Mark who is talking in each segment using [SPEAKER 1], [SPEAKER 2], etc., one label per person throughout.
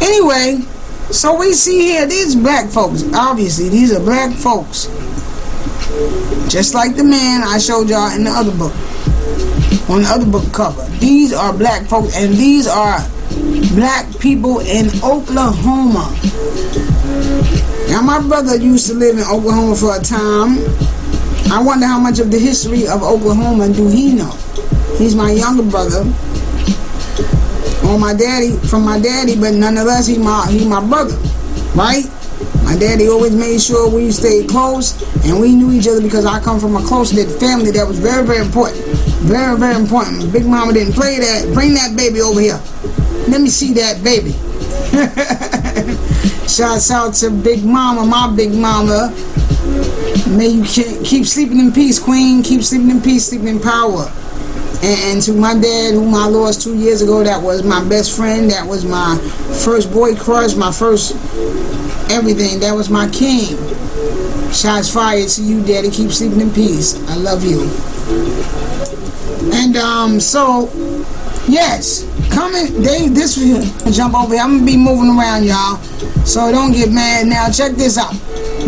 [SPEAKER 1] Anyway, so we see here, these black folks, obviously, these are black folks. Just like the man I showed y'all in the other book, on the other book cover. These are black folks, and these are black people in Oklahoma. Now, my brother used to live in Oklahoma for a time. I wonder how much of the history of Oklahoma do he know. He's my younger brother. On my daddy, from my daddy, but nonetheless, he my brother, right? My daddy always made sure we stayed close, and we knew each other because I come from a close-knit family that was very, very important. Very, very important. Big Mama didn't play that. Bring that baby over here. Let me see that baby. Shouts out to Big Mama, my Big Mama. May you keep sleeping in peace, Queen. Keep sleeping in peace, sleeping in power. And to my dad, whom I lost 2 years ago, that was my best friend. That was my first boy crush, my first everything. That was my king. Shots fired to you, Daddy. Keep sleeping in peace. I love you. And so yes, this jump over here. I'm gonna be moving around, y'all, so don't get mad. Now check this out.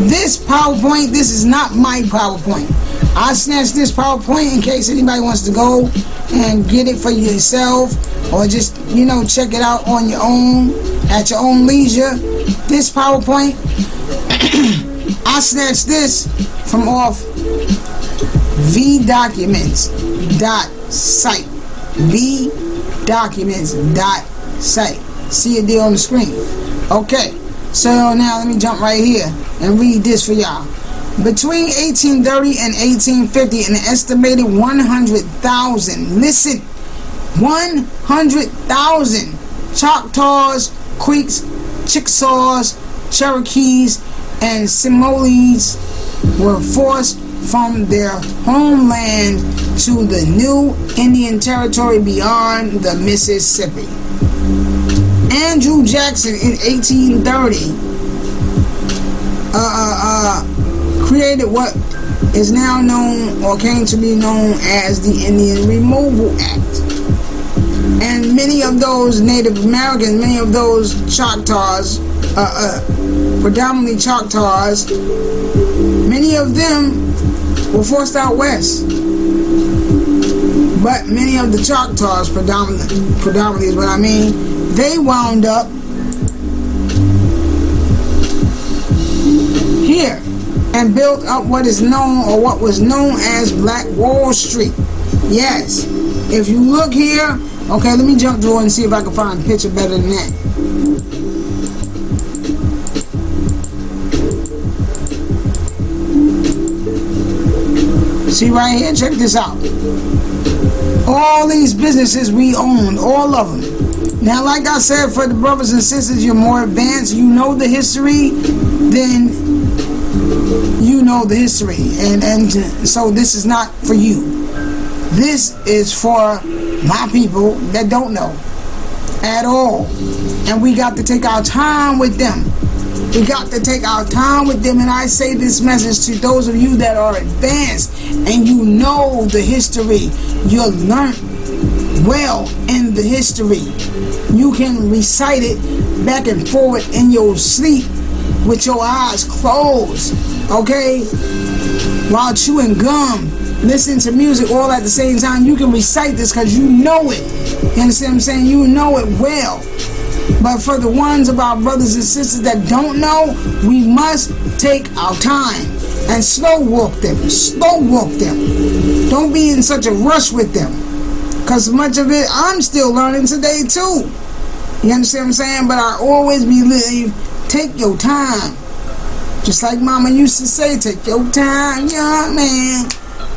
[SPEAKER 1] This PowerPoint, this is not my PowerPoint. I snatched this PowerPoint in case anybody wants to go and get it for yourself, or just, you know, check it out on your own, at your own leisure. This PowerPoint, I snatched this from off vdocuments.site. vdocuments.site. See it there on the screen. Okay, so now let me jump right here and read this for y'all. Between 1830 and 1850, an estimated 100,000, listen, 100,000 Choctaws, Creeks, Chickasaws, Cherokees, and Seminoles were forced from their homeland to the new Indian territory beyond the Mississippi. Andrew Jackson in 1830 created what is now known, or came to be known as, the Indian Removal Act. And many of those Native Americans, many of those Choctaws, predominantly Choctaws, many of them were forced out west. But many of the Choctaws, predominantly is what I mean, they wound up here and built up what is known, or what was known as Black Wall Street. Yes, if you look here, okay, let me jump through and see if I can find a picture better than that. See right here, check this out. All these businesses we owned, all of them. Now, like I said, for the brothers and sisters, you're more advanced, you know the history, then you know the history. And so this is not for you. This is for my people that don't know at all. And we got to take our time with them. We got to take our time with them. And I say this message to those of you that are advanced and you know the history. You're learned well in the history. You can recite it back and forward in your sleep with your eyes closed, okay? While chewing gum, listening to music all at the same time. You can recite this because you know it. You understand what I'm saying? You know it well. But for the ones of our brothers and sisters that don't know, we must take our time and slow walk them. Slow walk them. Don't be in such a rush with them, because much of it I'm still learning today too. You understand what I'm saying? But I always believe, take your time. Just like Mama used to say, take your time, young man.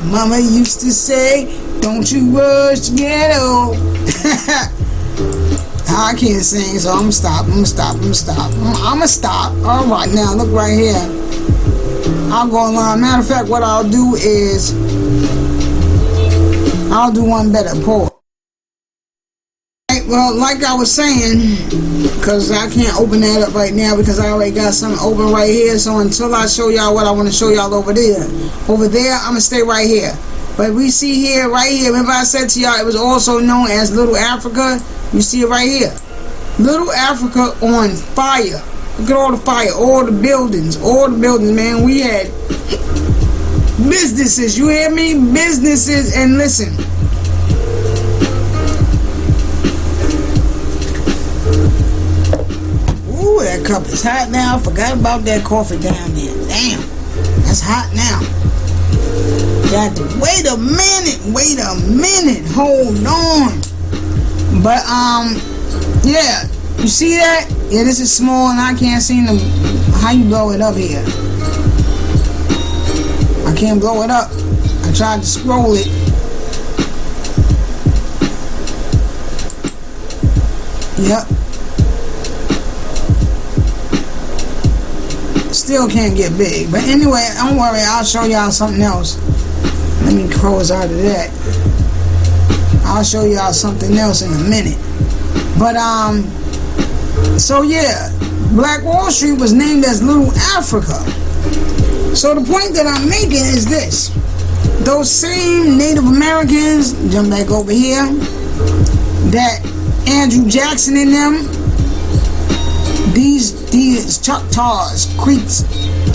[SPEAKER 1] Mama used to say, don't you rush to get old. I can't sing, so I'm gonna stop. Alright, now look right here. I'll go along. Matter of fact, what I'll do is, I'll do one better, Paul. Well, like I was saying, because I can't open that up right now because I already got something open right here. So until I show y'all what I want to show y'all over there, I'm going to stay right here. But we see here, right here, remember I said to y'all it was also known as Little Africa? You see it right here. Little Africa on fire. Look at all the fire, all the buildings, man. We had businesses, you hear me? Businesses, and listen. Ooh, that cup is hot now. I forgot about that coffee down there. Damn, that's hot now. Got to wait a minute, hold on. But yeah, you see that? Yeah, this is small and I can't see them. How you blow it up here? I can't blow it up. I tried to scroll it. Yep. Still can't get big. But anyway, don't worry, I'll show y'all something else. Let me close out of that. I'll show y'all something else in a minute. But so yeah, Black Wall Street was named as Little Africa. So the point that I'm making is this. Those same Native Americans, jump back over here, that Andrew Jackson and them, these Choctaws, Creeks,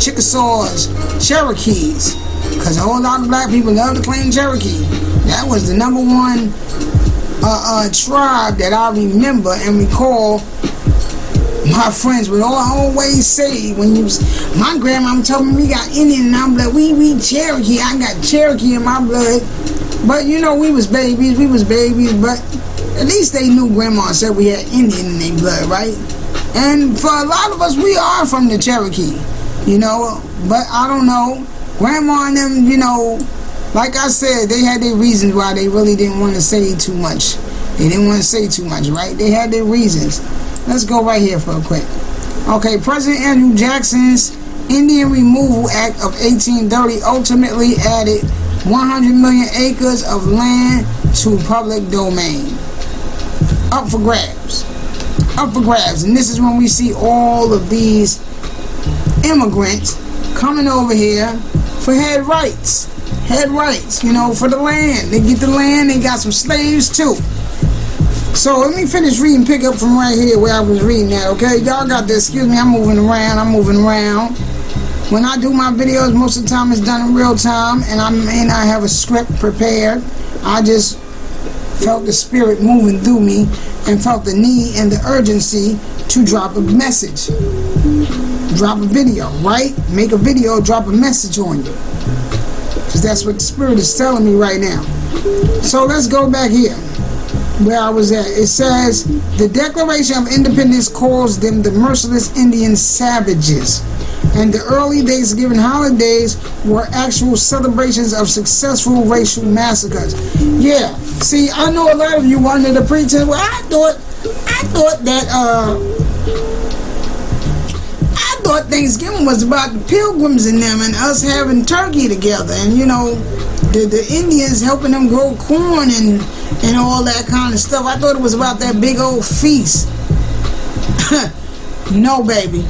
[SPEAKER 1] Chickasaws, Cherokees, because a whole lot of black people love to claim Cherokee. That was the number one tribe that I remember and recall. My friends would always say, when you was, my grandma told me we got Indian, and I'm like, we Cherokee. I got Cherokee in my blood. But you know, we was babies, but at least they knew grandma said we had Indian in their blood, right? And for a lot of us, we are from the Cherokee, you know, but I don't know. Grandma and them, you know, like I said, they had their reasons why they really didn't want to say too much. They didn't want to say too much, right? They had their reasons. Let's go right here for a quick. Okay, President Andrew Jackson's Indian Removal Act of 1830 ultimately added 100 million acres of land to public domain. Up for grabs. Up for grabs. And this is when we see all of these immigrants coming over here for head rights. Head rights, you know, for the land. They get the land, they got some slaves too. So let me finish reading, pick up from right here where I was reading at, okay? Y'all got this, excuse me, I'm moving around. When I do my videos, most of the time it's done in real time, and I may not have a script prepared. I just felt the spirit moving through me and felt the need and the urgency to drop a message. Drop a video, right? Make a video, drop a message on you. Because that's what the spirit is telling me right now. So let's go back here where I was at. It says, the Declaration of Independence calls them the merciless Indian savages. And the early Thanksgiving holidays were actual celebrations of successful racial massacres. Yeah, see, I know a lot of you wanted to pretense. Well, I thought Thanksgiving was about the Pilgrims and them and us having turkey together, and you know, the Indians helping them grow corn and all that kind of stuff. I thought it was about that big old feast. No, baby.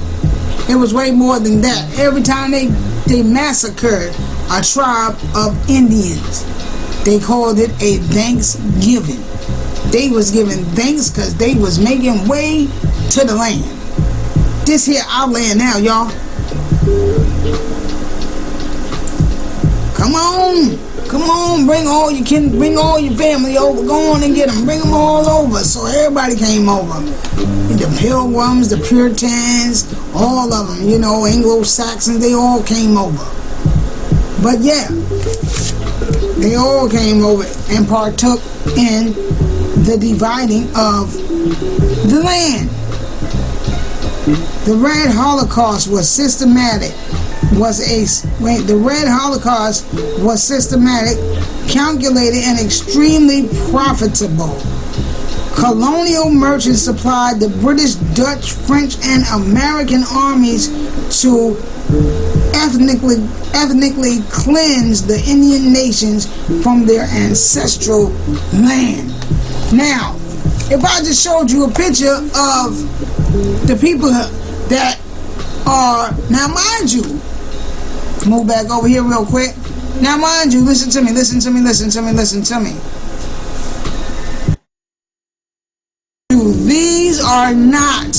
[SPEAKER 1] It was way more than that. Every time they massacred a tribe of Indians, they called it a Thanksgiving. They was giving thanks because they was making way to the land. This here our land now, y'all. Come on, bring all your kin, bring all your family over. Go on and get them, bring them all over. So everybody came over. The Pilgrims, the Puritans, all of them, you know, Anglo-Saxons, they all came over. But yeah, they all came over and partook in the dividing of the land. The Red Holocaust was systematic. The Red Holocaust was systematic, calculated, and extremely profitable. Colonial merchants supplied the British, Dutch, French, and American armies to ethnically cleanse the Indian nations from their ancestral land. Now, if I just showed you a picture of the people that are, now mind you, move back over here real quick. Now mind you, listen to me. These are not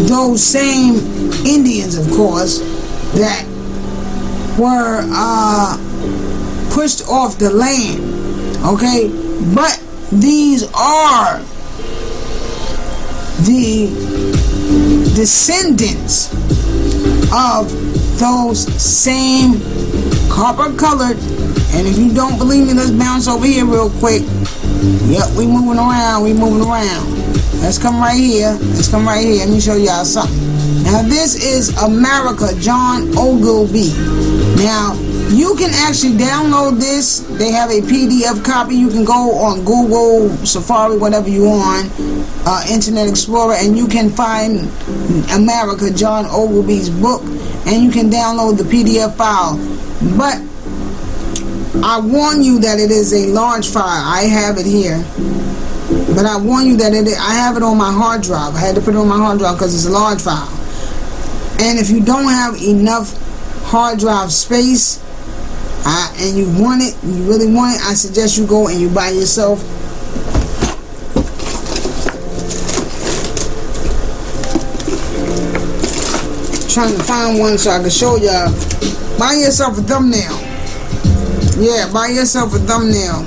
[SPEAKER 1] those same Indians, of course, that were pushed off the land, okay? But these are the descendants of those same copper-colored. And if you don't believe me, let's bounce over here real quick. Yep, we moving around. Let's come right here. Let me show y'all something. Now, this is America, John Ogilvy. Now, you can actually download this. They have a PDF copy. You can go on Google, Safari, whatever you on, Internet Explorer, and you can find America, John Ogilvy's book, and you can download the PDF file. But I warn you that it is a large file. I have it here, but I warn you that I have it on my hard drive. I had to put it on my hard drive because it's a large file. And if you don't have enough hard drive space, and you want it, you really want it, I suggest you go and you buy yourself trying to find one so I can show y'all. Buy yourself a thumbnail. Yeah, buy yourself a thumbnail.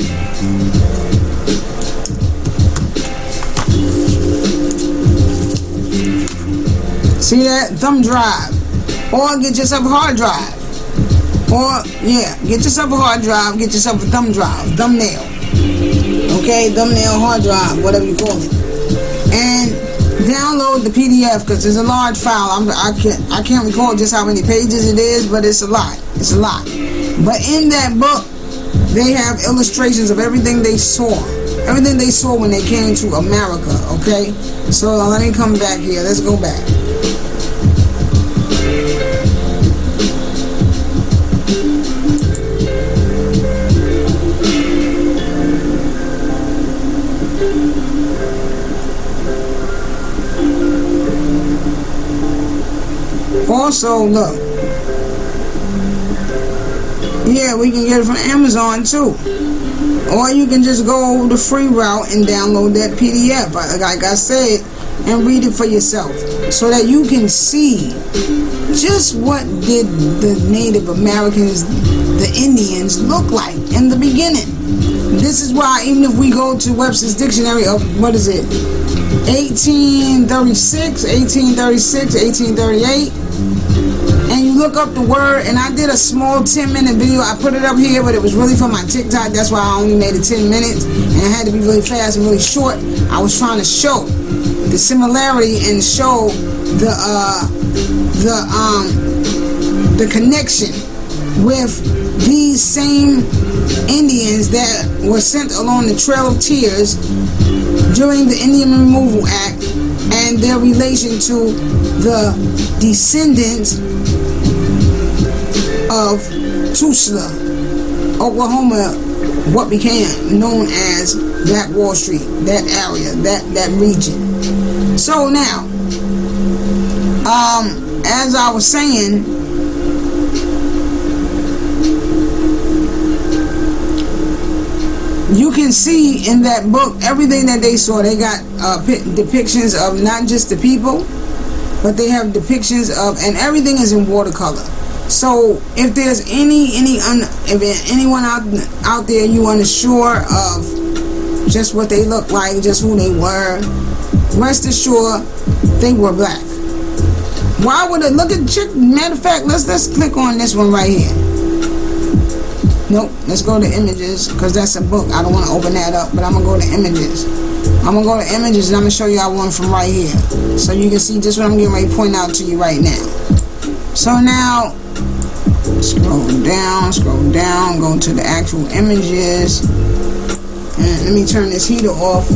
[SPEAKER 1] See that? Thumb drive. Or get yourself a hard drive. Or, yeah, get yourself a hard drive, get yourself a thumb drive, thumbnail. Okay, thumbnail, hard drive, whatever you call it. And download the PDF because it's a large file. I can't recall just how many pages it is, but it's a lot. It's a lot. But in that book, they have illustrations of everything they saw. Everything they saw when they came to America, okay? So let me come back here. Let's go back. Also, look. Yeah, we can get it from Amazon too. Or you can just go the free route and download that PDF, like I said, and read it for yourself so that you can see just what did the Native Americans, the Indians, look like in the beginning. This is why even if we go to Webster's Dictionary of, what is it, 1836, 1838, and you look up the word, and I did a small 10-minute video. I put it up here, but it was really for my TikTok. That's why I only made it 10 minutes, and it had to be really fast and really short. I was trying to show the similarity and show the connection with these same Indians that were sent along the Trail of Tears during the Indian Removal Act, and their relation to the descendants of Tulsa, Oklahoma, what became known as Black Wall Street, that area, that region. So now, as I was saying, you can see in that book everything that they saw. They got depictions of not just the people, but they have depictions of, and everything is in watercolor. So if there's if anyone out there you unsure of just what they look like, just who they were, rest assured they were black. Why would it look at chick? Matter of fact, let's click on this one right here. Nope, let's go to images because that's a book. I don't want to open that up, but I'm gonna go to images. I'm gonna go to images and I'm gonna show y'all one from right here, so you can see just what I'm getting ready to point out to you right now. So now, scroll down, go to the actual images, and let me turn this heater off.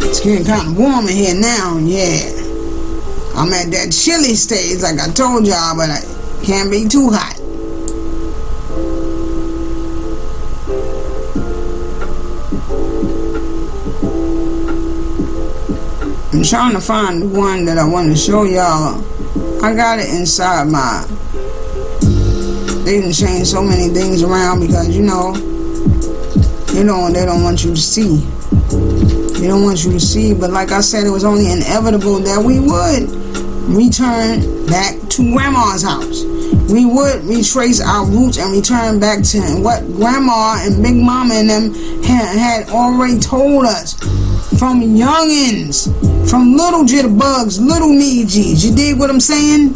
[SPEAKER 1] It's getting kind of warm in here now, yeah. I'm at that chilly stage, like I told y'all, but I can't be too hot. I'm trying to find the one that I want to show y'all. I got it inside my They didn't change so many things around because, you know, they don't want you to see. They don't want you to see. But like I said, it was only inevitable that we would return back to Grandma's house. We would retrace our roots and return back to what Grandma and Big Mama and them had already told us from youngins, from little jitterbugs, little Nijis. You dig what I'm saying?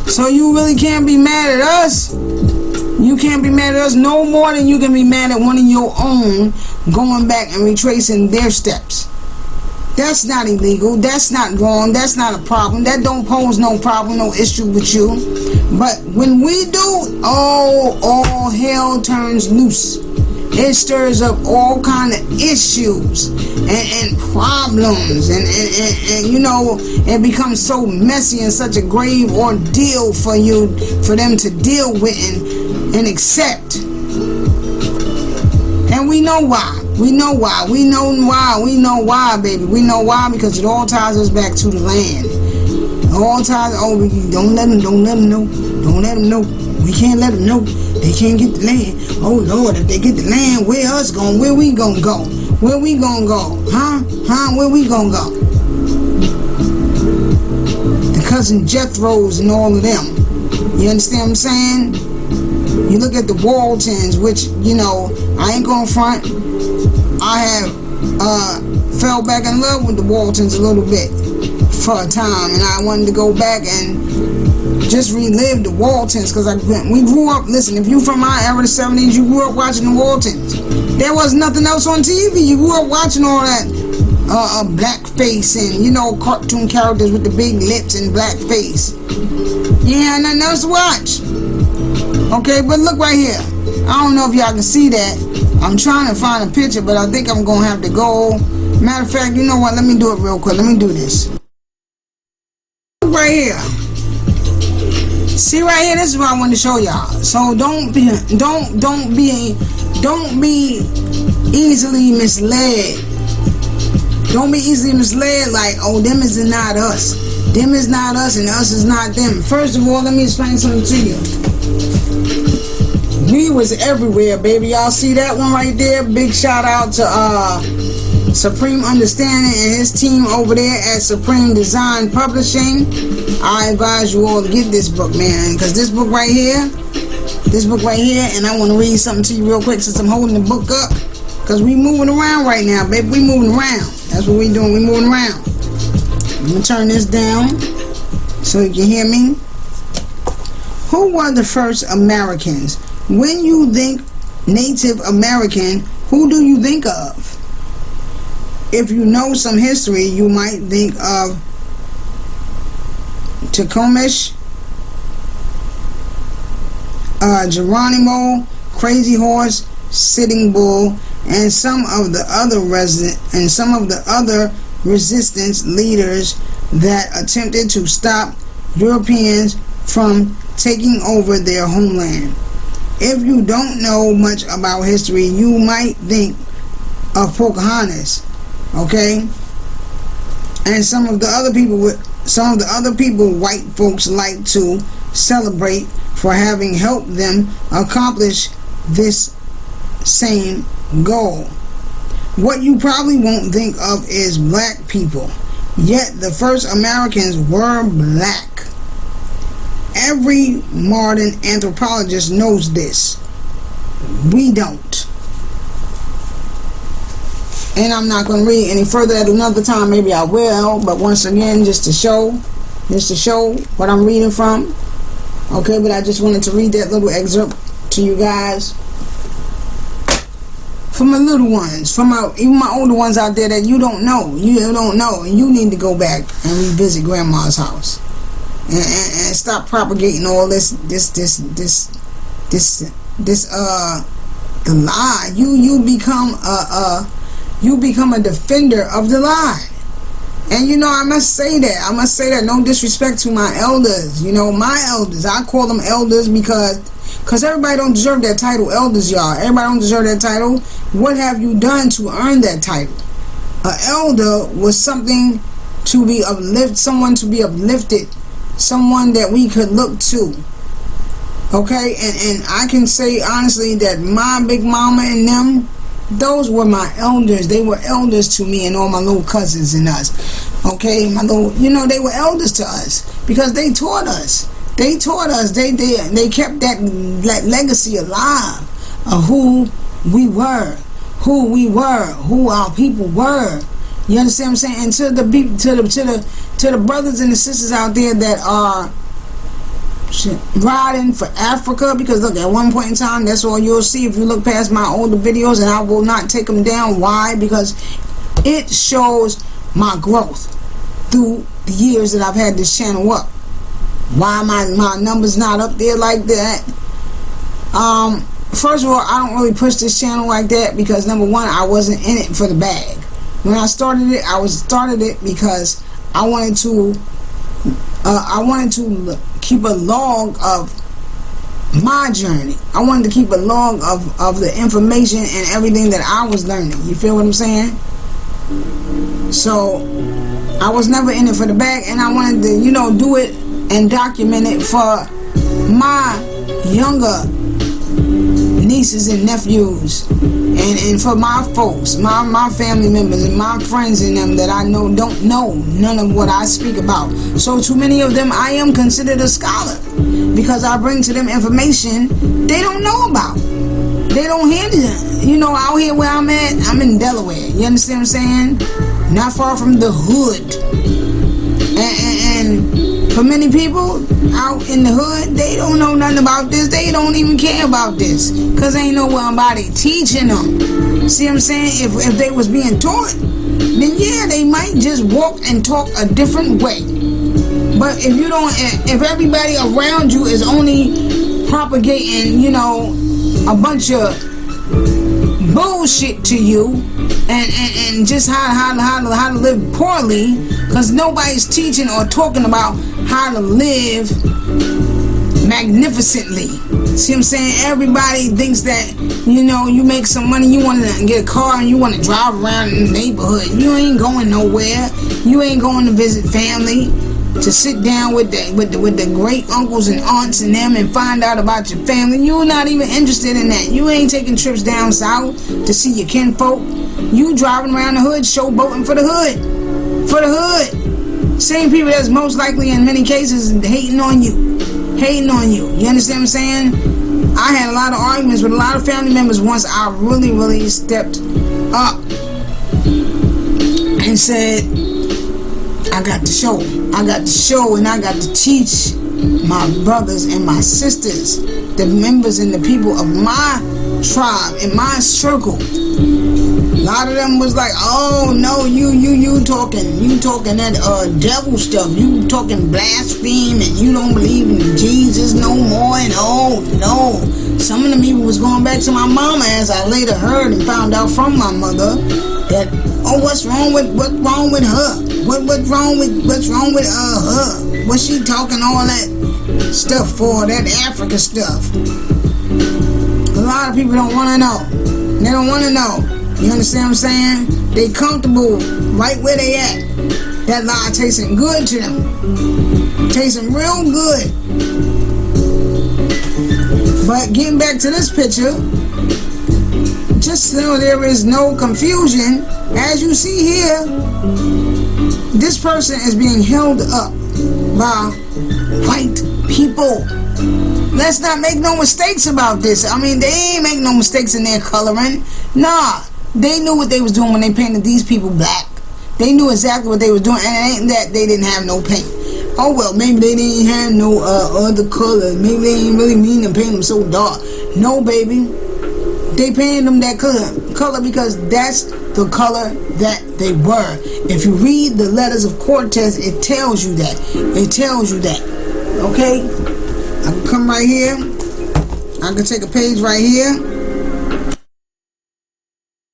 [SPEAKER 1] So you really can't be mad at us. You can't be mad at us no more than you can be mad at one of your own going back and retracing their steps. That's not illegal. That's not wrong. That's not a problem. That don't pose no problem, no issue with you. But when we do, all hell turns loose. It stirs up all kind of issues and problems, and you know, it becomes so messy and such a grave ordeal for them to deal with and accept. And we know why. We know why. We know why. We know why, baby. We know why, because it all ties us back to the land. It all ties. Oh, don't let them know. Don't let them know. We can't let them know. They can't get the land. Oh Lord, if they get the land, where us going? Where we gonna go? Where we gonna go? Huh? Where we gonna go? The cousin Jethros and all of them. You understand what I'm saying? You look at the Waltons, which, you know, I ain't gonna front. I have fell back in love with the Waltons a little bit for a time, and I wanted to go back and just relive the Waltons, because we grew up. Listen, if you from my era, the 70s, you grew up watching the Waltons. There was nothing else on TV. You grew up watching all that blackface and, you know, cartoon characters with the big lips and blackface. Yeah, nothing else to watch. Okay, but look right here. I don't know if y'all can see that. I'm trying to find a picture, but I think I'm gonna have to go. Matter of fact, you know what? Let me do it real quick. Let me do this. Look right here. See right here. This is what I want to show y'all. So don't be easily misled. Don't be easily misled. Like, oh, them is not us. Them is not us, and us is not them. First of all, let me explain something to you. We was everywhere, baby. Y'all see that one right there? Big shout out to Supreme Understanding and his team over there at Supreme Design Publishing. I advise you all to get this book, man, because this book right here, and I want to read something to you real quick since I'm holding the book up, because we moving around right now, baby. We moving around. That's what we doing. We moving around. I'm gonna turn this down so you can hear me. Who were the first Americans? When you think Native American, who do you think of? If you know some history, you might think of Tecumseh, Geronimo, Crazy Horse, Sitting Bull, and some of the other resistance leaders that attempted to stop Europeans from taking over their homeland. If you don't know much about history, you might think of Pocahontas, okay? And some of the other people white folks like to celebrate for having helped them accomplish this same goal. What you probably won't think of is black people, yet the first Americans were black. Every modern anthropologist knows this. We don't. And I'm not going to read any further at another time. Maybe I will, but once again, just to show what I'm reading from. Okay, but I just wanted to read that little excerpt to you guys. For my little ones, even my older ones out there that you don't know, and you need to go back and revisit Grandma's house. And stop propagating all this the lie. You become a defender of the lie. And you know, I must say that no disrespect to my elders. You know, my elders, I call them elders because everybody don't deserve that title, elders, y'all. Everybody don't deserve that title. What have you done to earn that title? An elder was someone to be uplifted someone that we could look to. Okay, and I can say honestly that my big mama and them, those were my elders. They were elders to me and all my little cousins and us. Okay, my little, they were elders to us because they taught us. They taught us. They kept that legacy alive of who we were, who our people were. You understand what I'm saying? And to the brothers and the sisters out there that are riding for Africa, because look, at one point in time, that's all you'll see if you look past my older videos, and I will not take them down. Why? Because it shows my growth through the years that I've had this channel up. Why my numbers not up there like that? First of all, I don't really push this channel like that because number one, I wasn't in it for the bag. When I started it, I started it because I wanted to keep a log of my journey. I wanted to keep a log of the information and everything that I was learning. You feel what I'm saying? So I was never in it for the bag, and I wanted to, do it and document it for my younger nieces and nephews, and for my folks, my family members and my friends and them that I know don't know none of what I speak about. So to many of them, I am considered a scholar because I bring to them information they don't know about. They don't hear it. Out here where I'm at, I'm in Delaware. You understand what I'm saying? Not far from the hood. And for many people out in the hood, they don't know nothing about this. They don't even care about this because ain't nobody teaching them. See what I'm saying? If they was being taught, then yeah, they might just walk and talk a different way. But if everybody around you is only propagating, a bunch of bullshit to you and just how to live poorly, because nobody's teaching or talking about how to live magnificently. See what I'm saying? Everybody thinks that you make some money, you want to get a car and you want to drive around in the neighborhood. You ain't going nowhere. You ain't going to visit family, to sit down with the great uncles and aunts and them and find out about your family. You're not even interested in that. You ain't taking trips down south to see your kinfolk. You driving around the hood, showboating for the hood. For the hood. Same people that's most likely in many cases hating on you. You understand what I'm saying? I had a lot of arguments with a lot of family members once I really stepped up and said, I got to show, and I got to teach my brothers and my sisters, the members and the people of my tribe, in my circle. A lot of them was like, oh no, you talking that devil stuff, you talking blaspheme, and you don't believe in Jesus no more, and oh no. Some of them even was going back to my mama, as I later heard and found out from my mother, that what's wrong with her? What's wrong with her? What's she talking all that stuff for? That Africa stuff. A lot of people don't want to know. They don't want to know. You understand what I'm saying? They comfortable right where they at. That lie tasting good to them. Tasting real good. But getting back to this picture, just so there is no confusion, as you see here, this person is being held up by white people. Let's not make no mistakes about this. I mean, they ain't make no mistakes in their coloring. Nah, they knew what they was doing when they painted these people black. They knew exactly what they was doing, and it ain't that they didn't have no paint. Oh well, maybe they didn't have no other color. Maybe they didn't really mean to paint them so dark. No, baby. They painted them that color because that's the color that they were. If you read the letters of Cortez, it tells you that. It tells you that. Okay? I can come right here. I can take a page right here.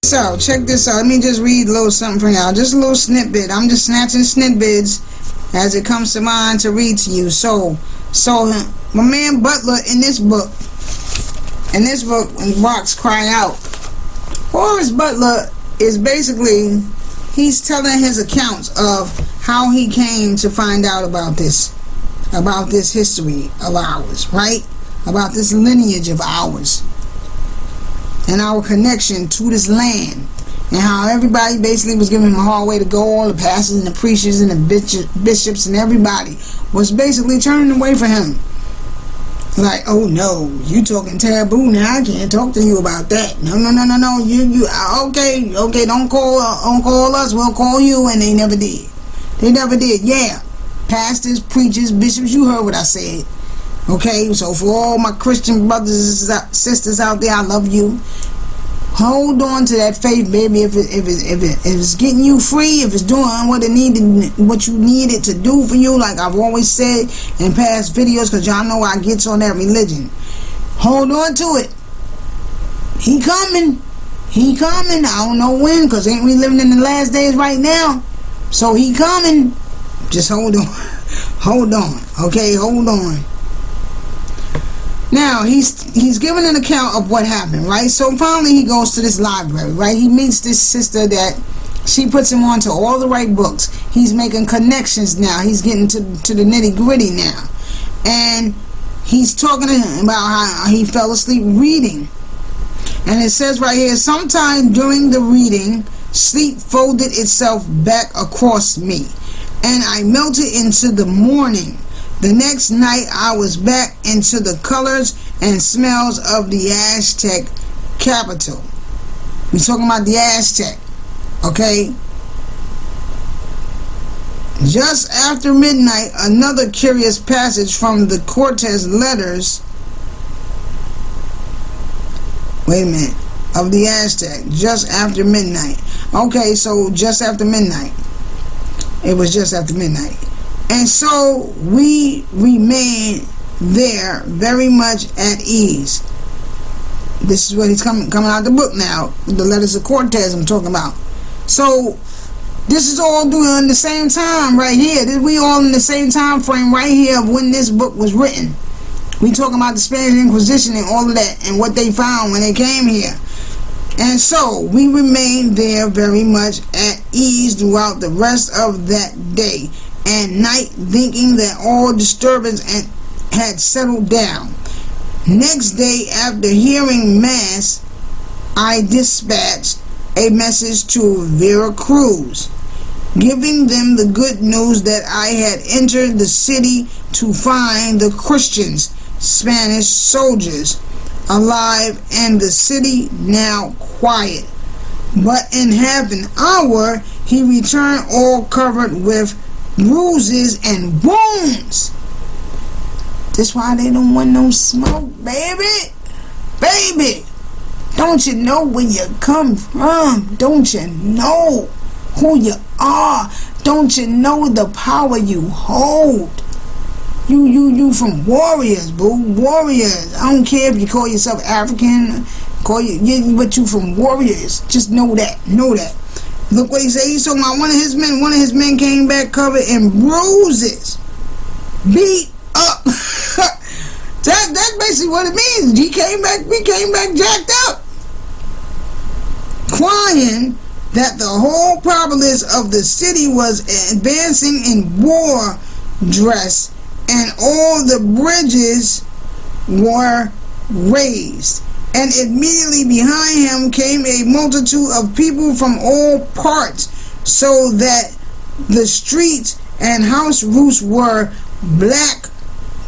[SPEAKER 1] So, check this out. Let me just read a little something for y'all. Just a little snippet. I'm just snatching snippets as it comes to mind to read to you. So my man Butler in this book, Rocks Cry Out, Horace Butler is basically, he's telling his accounts of how he came to find out about this. about this history of ours, right? About this lineage of ours and our connection to this land, and how everybody basically was giving him a hard way to go. All the pastors and the preachers and the bishops and everybody was basically turning away from him. Like, oh no, you talking taboo now, I can't talk to you about that. No, you okay, don't call us, we'll call you. And they never did. Yeah, pastors, preachers, bishops, you heard what I said. Okay, so for all my Christian brothers and sisters out there, I love you. Hold on to that faith, baby. If it's getting you free, if it's doing what you need it to do for you, like I've always said in past videos, because y'all know I gets on that religion. Hold on to it. He coming. I don't know when, because ain't we living in the last days right now? So he coming. Just hold on. Okay, hold on. Now, he's giving an account of what happened, right? So finally he goes to this library, right? He meets this sister that she puts him on to all the right books. He's making connections now. He's getting to the nitty-gritty now. And he's talking to him about how he fell asleep reading. And it says right here, sometime during the reading, sleep folded itself back across me, and I melted into the morning. The next night I was back into the colors and smells of the Aztec capital. We're talking about the Aztec, okay? Just after midnight, another curious passage from the Cortez letters. Wait a minute. Of the Aztec. Just after midnight. Okay, so just after midnight. It was just after midnight. And so we remain there very much at ease. This is what he's coming out of the book now. The letters of Cortez I'm talking about. So this is all during the same time right here. We all in the same time frame right here of when this book was written. We talking about the Spanish Inquisition and all of that and what they found when they came here. And so we remained there very much at ease throughout the rest of that day and night, thinking that all disturbance had settled down. Next day, after hearing Mass, I dispatched a message to Veracruz, giving them the good news that I had entered the city to find the Christians, Spanish soldiers, alive and the city now quiet. But in half an hour, he returned all covered with bruises and wounds. That's why they don't want no smoke, baby. Baby, don't you know where you come from? Don't you know who you are? Don't you know the power you hold? You from warriors, boo. Warriors. I don't care if you call yourself African, but you from warriors. Just know that. Know that. Look what he said. He's talking about one of his men. One of his men came back covered in bruises, beat up. That's basically what it means. We came back jacked up, crying that the whole populace of the city was advancing in war dress, and all the bridges were raised. And immediately behind him came a multitude of people from all parts, so that the streets and house roofs were black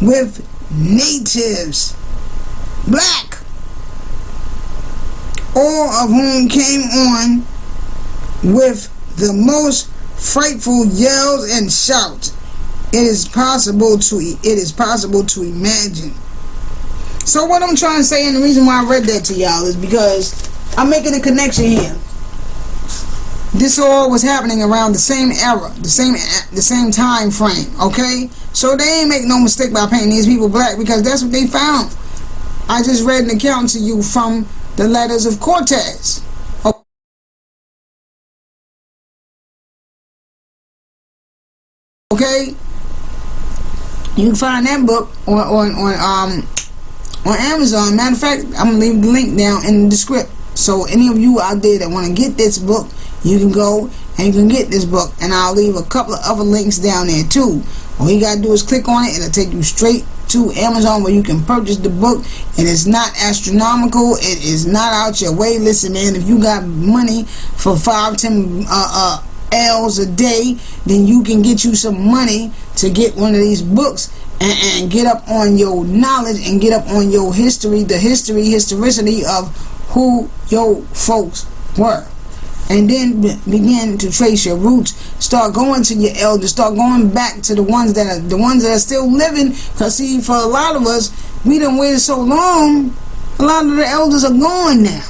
[SPEAKER 1] with natives. Black. All of whom came on with the most frightful yells and shouts. It is possible to imagine. So what I'm trying to say, and the reason why I read that to y'all, is because I'm making a connection here. This all was happening around the same era, the same time frame, okay? So they ain't make no mistake by painting these people black, because that's what they found. I just read an account to you from the letters of Cortez. Okay? You can find that book on Amazon. Matter of fact, I'm gonna leave the link down in the description. So any of you out there that want to get this book, you can go and you can get this book. And I'll leave a couple of other links down there too. All you gotta do is click on it. It'll take you straight to Amazon where you can purchase the book, and it's not astronomical. It is not out your way. Listen, man, if you got money for 5-10 L's a day, then you can get you some money to get one of these books and get up on your knowledge and get up on your history, the historicity of who your folks were. And then begin to trace your roots. Start going to your elders. Start going back to the ones that are still living. Because see, for a lot of us, we done waited so long. A lot of the elders are gone now.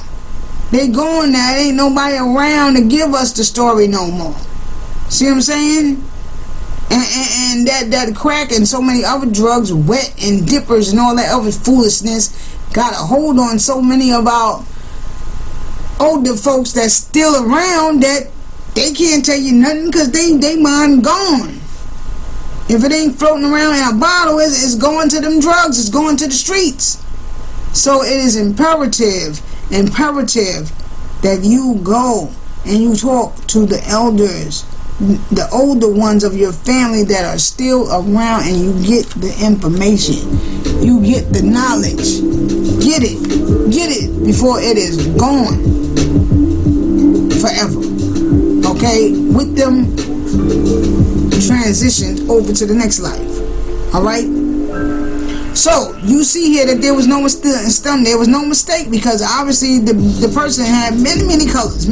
[SPEAKER 1] They gone now. There ain't nobody around to give us the story no more. See what I'm saying? And that crack and so many other drugs, wet and dippers and all that other foolishness got a hold on so many of our older folks that's still around that they can't tell you nothing because they mind gone. If it ain't floating around in a bottle, it's going to them drugs. It's going to the streets. So it is imperative that you go and you talk to the elders, the older ones of your family that are still around, and you get the information. You get the knowledge. Get it before it is gone forever. Okay, with them transitioned over to the next life. All right. So you see here that there was no mistake, because obviously the person had many colors.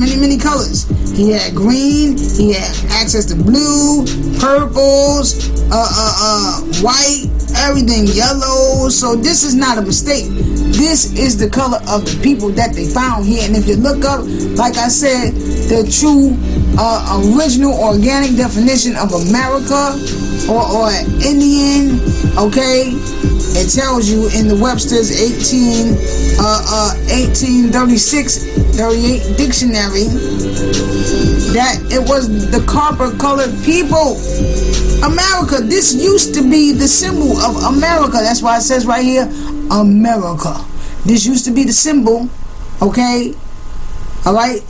[SPEAKER 1] He had green, he had access to blue, purples, white, everything, yellow. So this is not a mistake. This is the color of the people that they found here. And if you look up, like I said, the true original organic definition of America or Indian, okay, it tells you in the Webster's 1836-38 dictionary that it was the copper-colored people. America. This used to be the symbol of America. That's why it says right here, America. This used to be the symbol, okay? All right,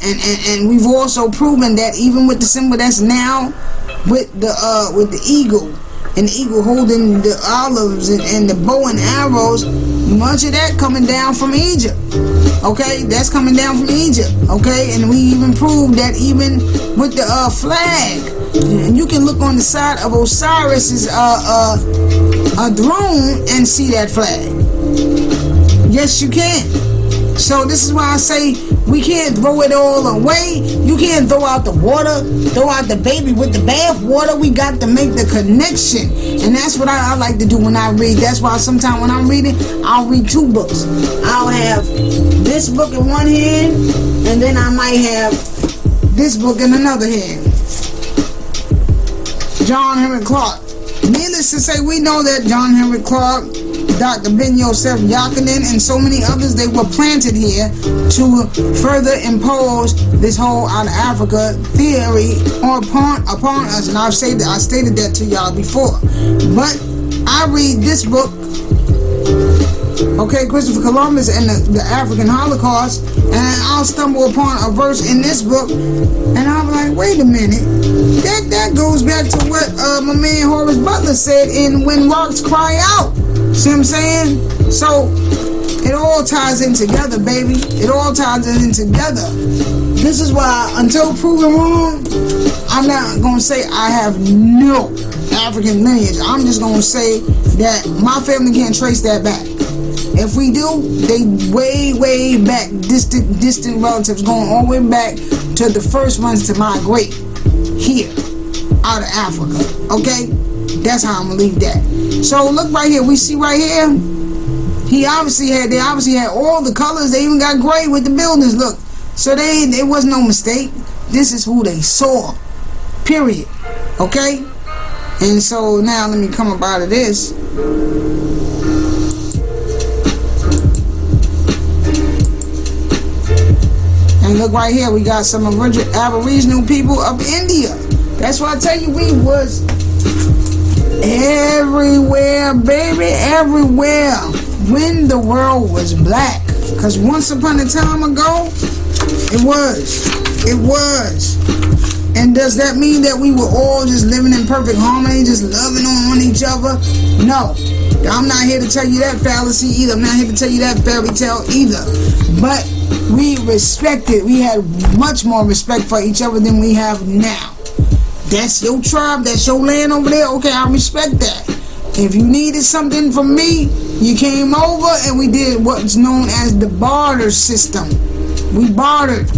[SPEAKER 1] and we've also proven that even with the symbol that's now with the eagle. And the eagle holding the olives and the bow and arrows, much of that coming down from Egypt. Okay, that's coming down from Egypt. Okay, and we even proved that even with the flag, and you can look on the side of Osiris's throne and see that flag. Yes, you can. So this is why I say we can't throw it all away. You can't throw out the water, throw out the baby with the bath water. We got to make the connection. And that's what I like to do when I read. That's why sometimes when I'm reading, I'll read two books. I'll have this book in one hand, and then I might have this book in another hand. John Henry Clark. Needless to say, we know that John Henry Clark, Dr. Ben Yosef Yakinen, and so many others, they were planted here to further impose this whole out of Africa theory upon us. And I stated that to y'all before. But I read this book, okay, Christopher Columbus and the African Holocaust, and I'll stumble upon a verse in this book, and I'm like, wait a minute, that goes back to what my man Horace Butler said in When Rocks Cry Out. See what I'm saying? So it all ties in together, baby. It all ties in together. This is why, until proven wrong, I'm not going to say I have no African lineage. I'm just going to say that my family can't trace that back. If we do, they way back, distant relatives, going all the way back to the first ones to migrate here out of Africa. Okay? That's how I'm gonna leave that. So look right here. We see right here. They obviously had all the colors. They even got gray with the buildings. Look. So it was no mistake. This is who they saw. Period. Okay? And so now let me come up out of this. And look right here, we got some Aboriginal people of India. That's why I tell you, we was everywhere, baby, everywhere, when the world was black. Because once upon a time ago, it was. And does that mean that we were all just living in perfect harmony, just loving on each other? No. I'm not here to tell you that fallacy either. I'm not here to tell you that fairy tale either. But we respected. We had much more respect for each other than we have now. That's your tribe. That's your land over there. Okay, I respect that. If you needed something from me, you came over and we did what's known as the barter system. We bartered.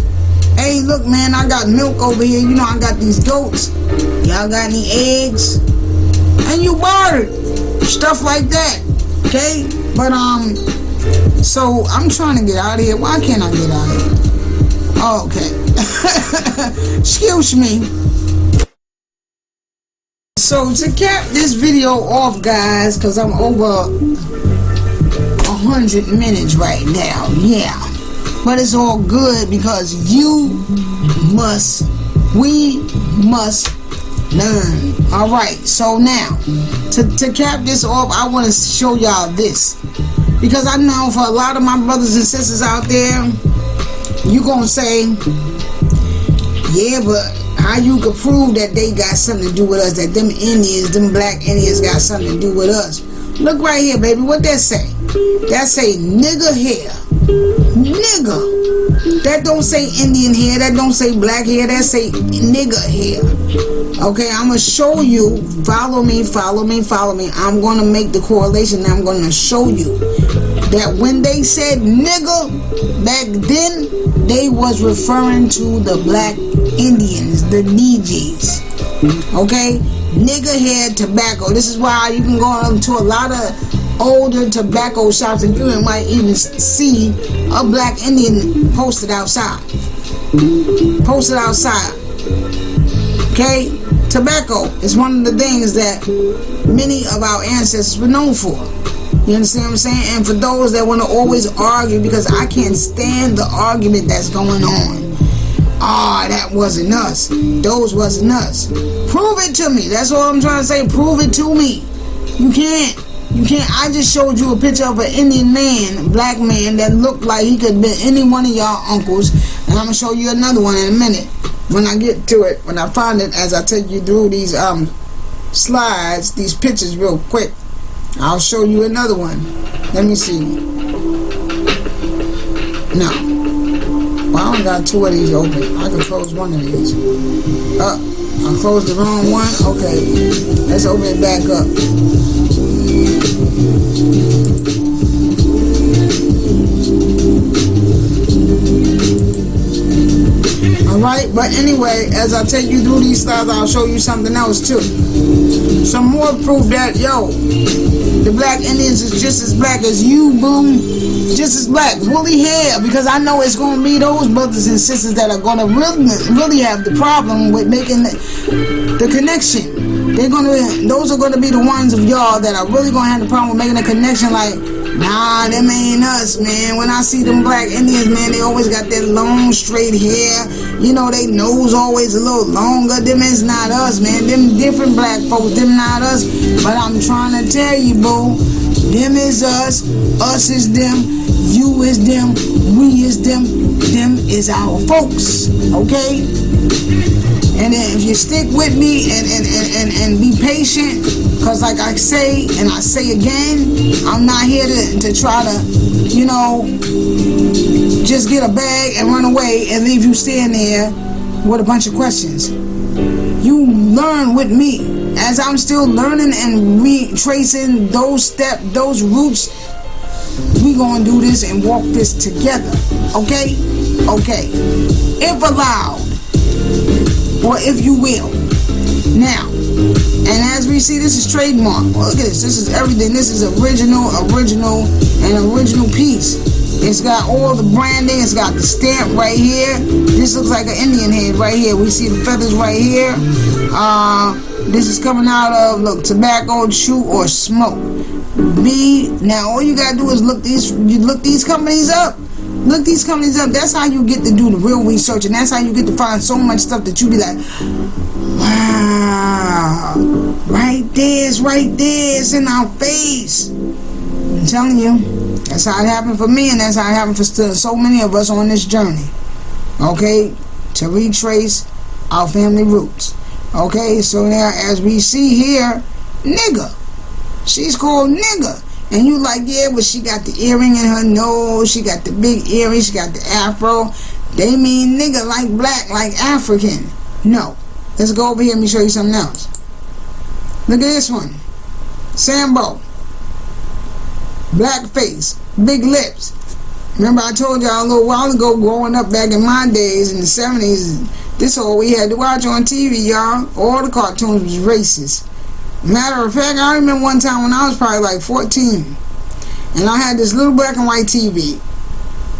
[SPEAKER 1] Hey, look, man, I got milk over here. You know, I got these goats. Y'all got any eggs? And you bartered. Stuff like that. Okay? But, so I'm trying to get out of here. Why can't I get out of here? Oh, okay. Excuse me. So to cap this video off, guys, because I'm over 100 minutes right now. Yeah. But it's all good because we must learn. Alright, so now to cap this off, I want to show y'all this, because I know for a lot of my brothers and sisters out there, you gonna say, yeah, but how you could prove that they got something to do with us, that them Indians, them black Indians got something to do with us? Look right here, baby. What that say? That say nigger hair. Nigger. That don't say Indian hair. That don't say black hair. That say nigger hair. Okay, I'm going to show you. Follow me, follow me, follow me. I'm going to make the correlation. And I'm going to show you that when they said nigger back then, they was referring to the black Indians, the DJs. Okay? Nigger hair tobacco. This is why you can go into a lot of older tobacco shops and you might even see a black Indian posted outside. Posted outside. Okay? Tobacco is one of the things that many of our ancestors were known for. You understand what I'm saying? And for those that want to always argue, because I can't stand the argument that's going on. Ah, that wasn't us. Those wasn't us. Prove it to me. That's all I'm trying to say. Prove it to me. You can't. You can't. I just showed you a picture of an Indian man, black man, that looked like he could have been any one of y'all uncles. And I'm going to show you another one in a minute. When I get to it, when I find it, as I take you through these slides, these pictures real quick, I'll show you another one. Let me see. No. Well, I only got two of these open. I can close one of these. I closed the wrong one. Okay. Let's open it back up. Alright, but anyway, as I take you through these slides, I'll show you something else too. Some more proof that, yo, the black Indians is just as black as you, boom. Just as black, woolly hair, because I know it's going to be those brothers and sisters that are going to really have the problem with making the connection. Those are going to be the ones of y'all that are really going to have the problem with making a connection. Like, nah, them ain't us, man. When I see them black Indians, man, they always got that long, straight hair. You know, they nose always a little longer. Them is not us, man. Them different black folks, them not us. But I'm trying to tell you, boo, them is us is them, you is them, we is them is our folks, okay? And then if you stick with me and be patient, because like I say, and I say again, I'm not here to try to, you know, just get a bag and run away and leave you standing there with a bunch of questions. You learn with me. As I'm still learning and retracing those steps, those roots, we gonna do this and walk this together, okay? Okay. If allowed, or if you will. Now, and as we see, this is trademark. Look at this. This is everything. This is original piece. It's got all the branding. It's got the stamp right here. This looks like an Indian head right here. We see the feathers right here. This is coming out of, look, tobacco, chew, or smoke. Now all you gotta do is look these companies up. Look these companies up. That's how you get to do the real research, and that's how you get to find so much stuff that you be like, wow, right there, it's in our face. I'm telling you, that's how it happened for me, and that's how it happened for so many of us on this journey. Okay, to retrace our family roots. Okay, so now as we see here, nigga. She's called nigga. And you like, yeah, but she got the earring in her nose, she got the big earring, she got the afro. They mean nigga like black, like African. No. Let's go over here and let me show you something else. Look at this one. Sambo. Black face. Big lips. Remember I told y'all a little while ago, growing up back in my days in the 70s, this all we had to watch on TV, y'all. All the cartoons was racist. Matter of fact, I remember one time when I was probably like 14, and I had this little black and white TV,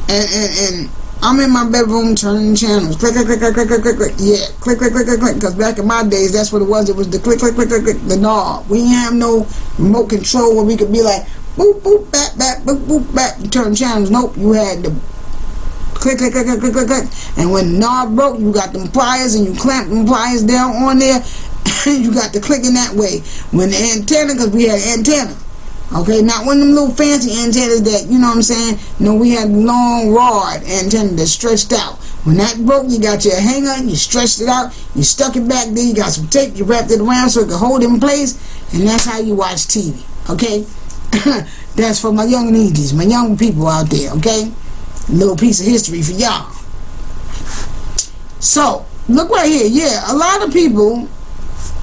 [SPEAKER 1] and I'm in my bedroom turning channels. Click, click, click, click, click, click, click, click. Yeah, click, click, click, click, click. Because back in my days, that's what it was. It was the click, click, click, click, click, the knob. We didn't have no remote control where we could be like, boop, boop, back, back, boop, boop, back, and turn channels. Nope, you had the click, click, click, click, click, click, click. And when the knob broke, you got them pliers and you clamped them pliers down on there. You got the clicking that way. When the antenna, because we had antenna. Okay, not one of them little fancy antennas that, you know what I'm saying? No, we had long rod antenna that stretched out. When that broke, you got your hanger, you stretched it out, you stuck it back there, you got some tape, you wrapped it around so it could hold it in place, and that's how you watch TV. Okay? That's for my young needies, my young people out there, okay? A little piece of history for y'all. So, look right here. Yeah, a lot of people,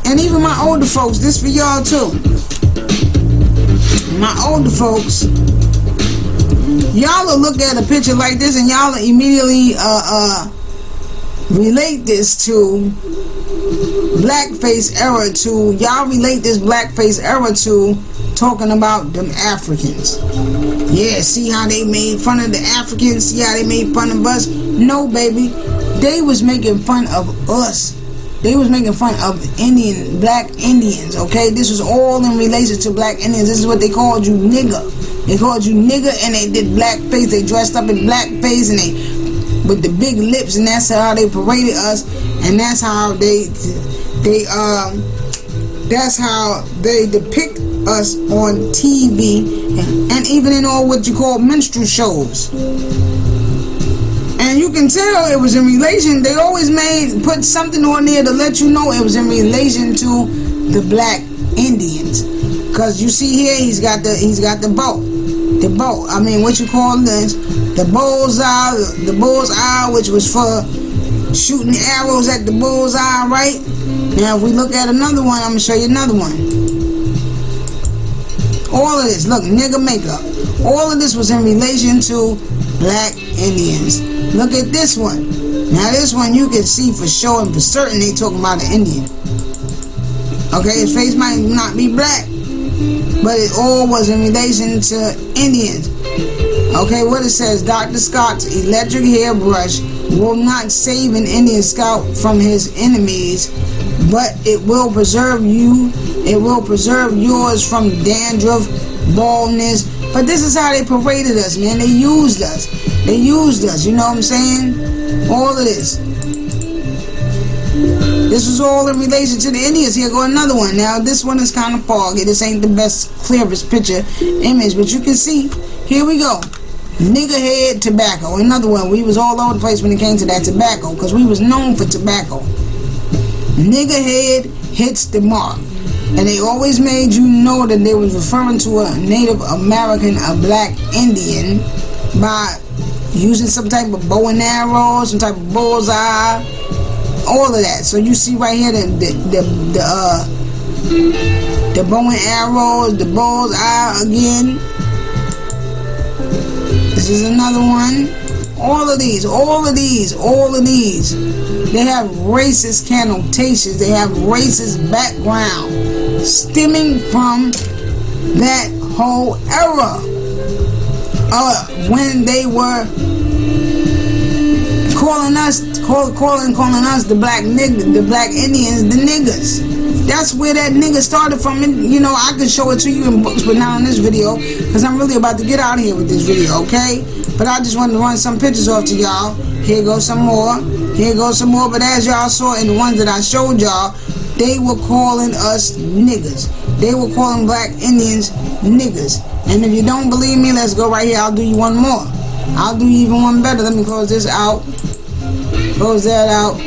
[SPEAKER 1] and even my older folks, this for y'all too. My older folks, y'all will look at a picture like this and y'all will immediately relate this to blackface era to, y'all relate this blackface era to talking about them Africans. Yeah, see how they made fun of the Africans, see how they made fun of us? No, baby, they was making fun of us. They was making fun of black Indians, okay? This was all in relation to black Indians. This is what they called you, nigga. They called you nigga, and they did blackface. They dressed up in blackface, and they, with the big lips, and that's how they paraded us, and that's how they depict us on TV, and even in all what you call minstrel shows. And you can tell it was in relation. They always put something on there to let you know it was in relation to the black Indians. Cause you see here, he's got the bow. The bow. I mean, what you call this? The bullseye. The bullseye, which was for shooting arrows at the bullseye, right? Now, if we look at another one, I'm gonna show you another one. All of this, look, nigga makeup. All of this was in relation to black Indians. Look at this one. Now this one you can see for sure and for certain they talking about an Indian. Okay, his face might not be black, but it all was in relation to Indians. Okay, what it says, Dr. Scott's electric hairbrush will not save an Indian scalp from his enemies, but it will preserve you. It will preserve yours from dandruff, baldness. But this is how they paraded us, man. They used us. They used us, you know what I'm saying? All of this. This was all in relation to the Indians. Here go another one. Now, this one is kind of foggy. This ain't the best, clearest picture image, but you can see. Here we go. Nigger head tobacco. Another one. We was all over the place when it came to that tobacco, because we was known for tobacco. Nigger head hits the mark. And they always made you know that they was referring to a Native American, a black Indian, by using some type of bow and arrow, some type of bullseye, all of that. So you see right here the bow and arrows, the bullseye again. This is another one. All of these. They have racist connotations. They have racist background stemming from that whole era when they were calling us the black Indians, the niggas. That's where that nigga started from. And, you know, I could show it to you in books, but not in this video, because I'm really about to get out of here with this video, okay? But I just wanted to run some pictures off to y'all. Here goes some more. Here goes some more. But as y'all saw in the ones that I showed y'all, they were calling us niggas. They were calling black Indians niggas. And if you don't believe me, let's go right here. I'll do you one more. I'll do you even one better. Let me close this out. Close that out.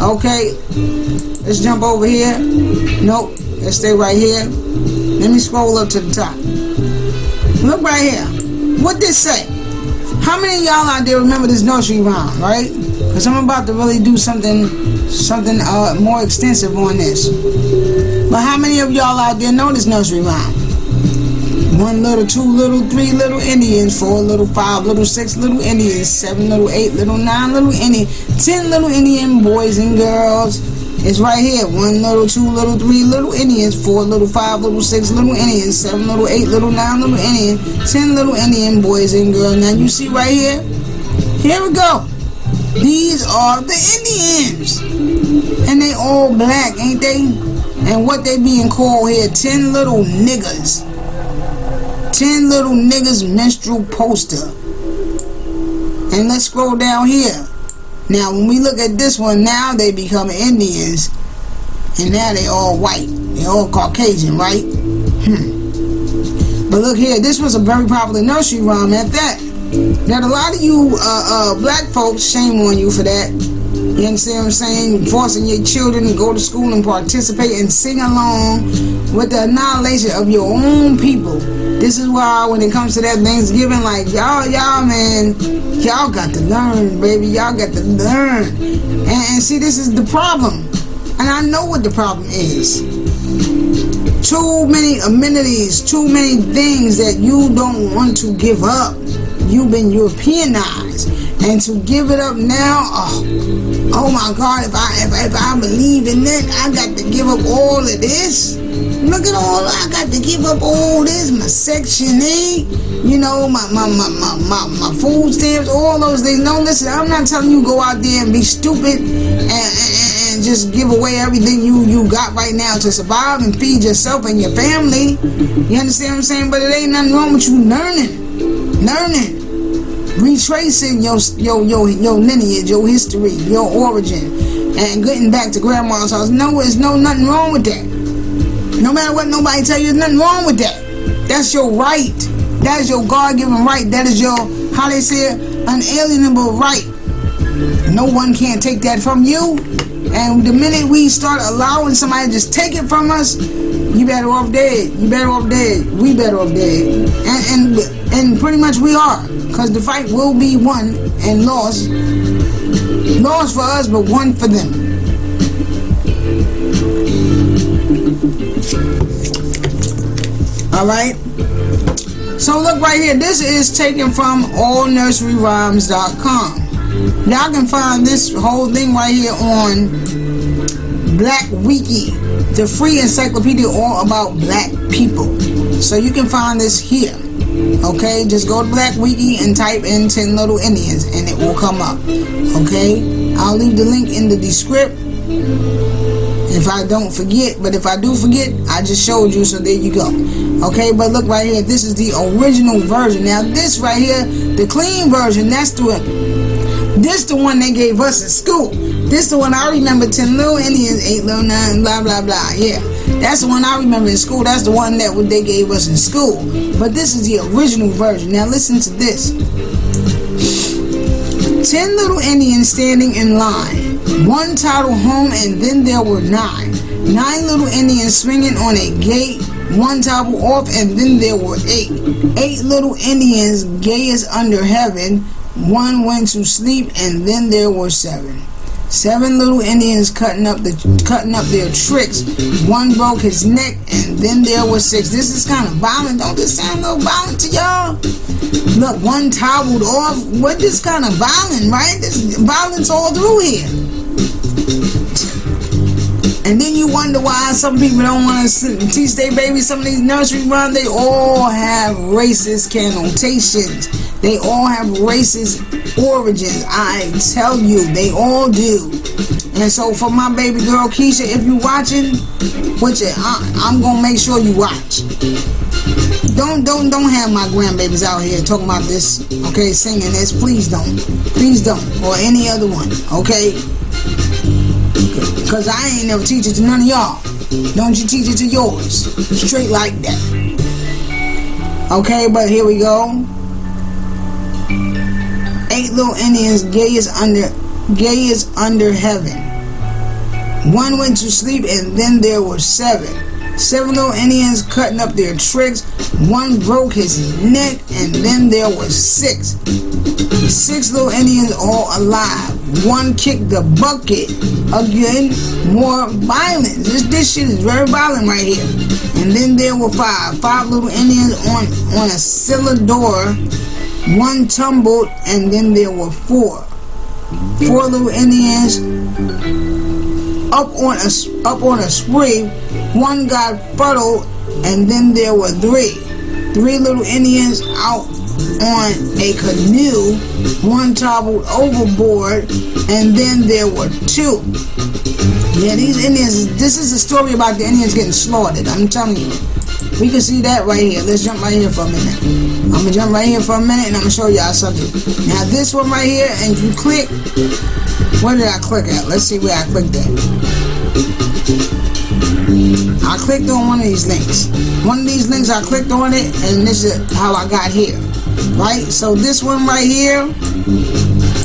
[SPEAKER 1] Okay, let's jump over here. Nope, let's stay right here. Let me scroll up to the top. Look right here. What this say? How many of y'all out there remember this nursery rhyme, right? Because I'm about to really do something more extensive on this. But how many of y'all out there know this nursery rhyme? 1 little, 2 little, 3 little Indians, 4 little, 5 little, 6 little Indians, 7 little, 8 little, 9 little Indians, 10 little Indian boys and girls. It's right here. 1 little, 2 little, 3 little Indians, 4 little, 5 little, 6 little Indians, 7 little, 8 little, 9 little Indians, 10 little Indian boys and girls. Now you see right here? Here we go. These are the Indians. And they all black, ain't they? And what they being called here? 10 little niggas. 10 little niggas menstrual poster. And let's scroll down here. Now when we look at this one, now they become Indians. And now they all white. They all Caucasian, right? But look here, this was a very popular nursery rhyme at that. Now a lot of you black folks, shame on you for that. You understand what I'm saying? Forcing your children to go to school and participate and sing along with the annihilation of your own people. This is why when it comes to that Thanksgiving, like y'all man, y'all got to learn, baby. Y'all got to learn. And see, this is the problem. And I know what the problem is. Too many amenities, too many things that you don't want to give up. You've been Europeanized. And to give it up now, oh my God, if I believe in it, I got to give up all of this. Look at all I got to give up all this, my Section 8, you know, my food stamps, all those things. No, listen, I'm not telling you go out there and be stupid and just give away everything you got right now to survive and feed yourself and your family. You understand what I'm saying? But it ain't nothing wrong with you learning. Retracing your lineage, your history, your origin, and getting back to grandma's house. No, there's nothing wrong with that. No matter what nobody tell you, there's nothing wrong with that. That's your right. That is your God-given right. That is your, how they say it, unalienable right. No one can take that from you. And the minute we start allowing somebody to just take it from us, you better off dead. You better off dead. We better off dead. And pretty much we are. Because the fight will be won and lost. Lost for us, but won for them. Alright? So look right here. This is taken from allnurseryrhymes.com. Y'all can find this whole thing right here on Black Wiki, the free encyclopedia all about black people. So you can find this here. Okay, just go to Black Wiki and type in 10 Little Indians and it will come up. Okay, I'll leave the link in the description if I don't forget, but if I do forget, I just showed you, so there you go. Okay, but look right here, this is the original version. Now this right here, the clean version, this the one they gave us in school. This the one I remember, 10 little Indians, 8 little 9, blah blah blah. Yeah, that's the one I remember in school. That's the one that they gave us in school. But this is the original version. Now listen to this. 10 little Indians standing in line. One toddle home and then there were 9. 9 little Indians swinging on a gate. One topple off and then there were 8. 8 little Indians gay as under heaven. One went to sleep and then there were 7. 7 little Indians cutting up their tricks. One broke his neck and then there were 6. This is kind of violent. Don't this sound a little violent to y'all? Look, one toweled off. What this kind of violent, right? This violence all through here. And then you wonder why some people don't want to teach their babies some of these nursery rhymes. They all have racist connotations. They all have racist origins. I tell you, they all do. And so for my baby girl Keisha, if you watching, I'm gonna make sure you watch. Don't have my grandbabies out here talking about this, okay, singing this. Please don't, or any other one, okay? Because I ain't never teach it to none of y'all. Don't you teach it to yours. Straight like that. Okay, but here we go. 8 little Indians gay as under heaven. One went to sleep, and then there were 7. 7 little Indians cutting up their tricks. One broke his neck, and then there were 6. 6 little Indians all alive. One kicked the bucket. Again, more violence. This shit is very violent right here. And then there were 5. 5 little Indians on a cellar door. One tumbled, and then there were 4. 4 little Indians up on a spree. One got fuddled, and then there were 3. 3 little Indians out on a canoe. One toppled overboard, and then there were 2. Yeah, these Indians, this is a story about the Indians getting slaughtered. I'm telling you. We can see that right here. Let's jump right here for a minute. I'm going to jump right here for a minute, and I'm going to show y'all something. Now, this one right here, and if you click, where did I click at? Let's see where I clicked at. I clicked on one of these links. One of these links, I clicked on it, and this is how I got here. Right? So this one right here,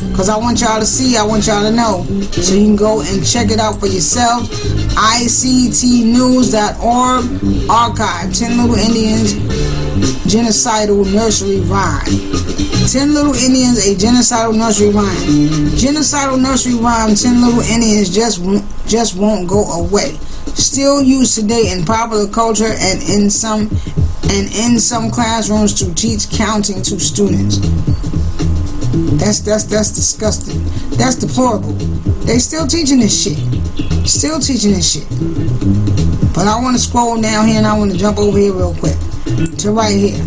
[SPEAKER 1] because I want y'all to see, I want y'all to know. So you can go and check it out for yourself. ICTnews.org archive 10 Little Indians genocidal nursery rhyme. 10 Little Indians, a genocidal nursery rhyme. Genocidal nursery rhyme 10 Little Indians just won't go away. Still used today in popular culture and in some classrooms to teach counting to students. That's disgusting. That's deplorable. They still teaching this shit. Still teaching this shit. But I want to scroll down here, and I want to jump over here real quick to right here.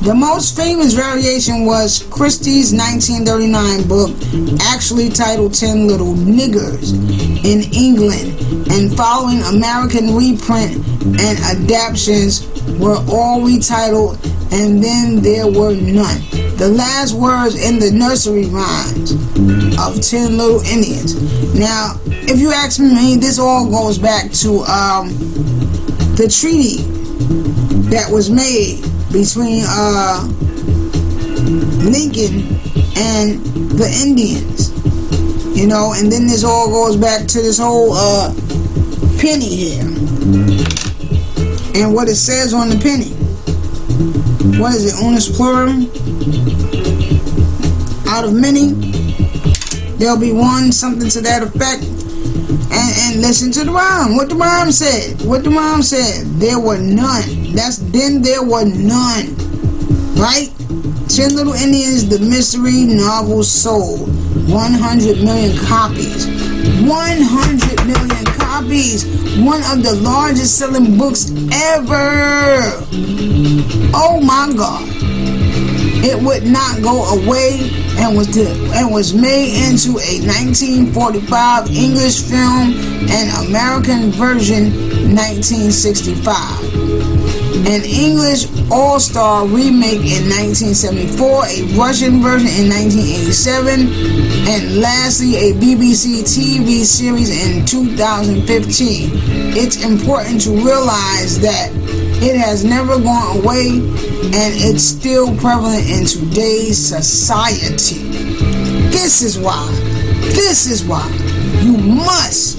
[SPEAKER 1] The most famous variation was Christie's 1939 book, actually titled 10 Little Niggers in England, and following American reprint and adaptations were all retitled, and then there were none. The last words in the nursery rhymes of 10 Little Indians. Now, if you ask me, this all goes back to the treaty that was made between Lincoln and the Indians. You know, and then this all goes back to this whole penny here. And what it says on the penny. What is it? Unus plurum? Out of many, there'll be one, something to that effect. And listen to the rhyme. What the rhyme said. What the rhyme said. There were none. Then there were none. Right? 10 Little Indians, the mystery novel sold 100 million copies. 100 million copies. One of the largest selling books ever. Oh my God. It would not go away, and was made into a 1945 English film and American version 1965. An English all-star remake in 1974, a Russian version in 1987, and lastly a BBC TV series in 2015. It's important to realize that it has never gone away, and it's still prevalent in today's society. This is why you must,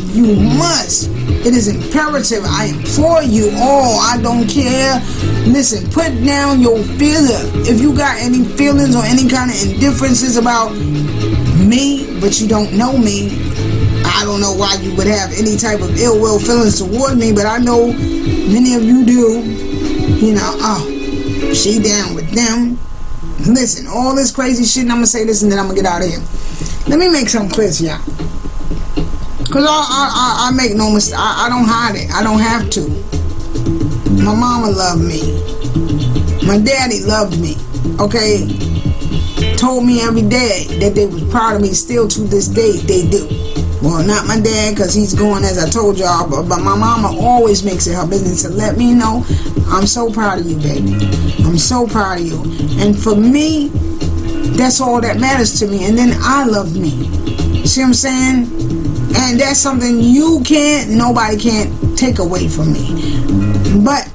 [SPEAKER 1] it is imperative, I implore you all, I don't care, listen, put down your feeling. If you got any feelings or any kind of indifferences about me, but you don't know me, I don't know why you would have any type of ill will feelings toward me, but I know many of you do. You know, oh, she down with them. Listen, all this crazy shit, and I'm going to say this and then I'm going to get out of here. Let me make something clear to y'all. Because I make no mistake. I don't hide it. I don't have to. My mama loved me. My daddy loved me. Okay? Told me every day that they was proud of me. Still to this day, they do. Well, not my dad, because he's going, as I told y'all, but my mama always makes it her business to let me know, I'm so proud of you, baby. I'm so proud of you. And for me, that's all that matters to me. And then I love me. See what I'm saying? And that's something nobody can't take away from me. But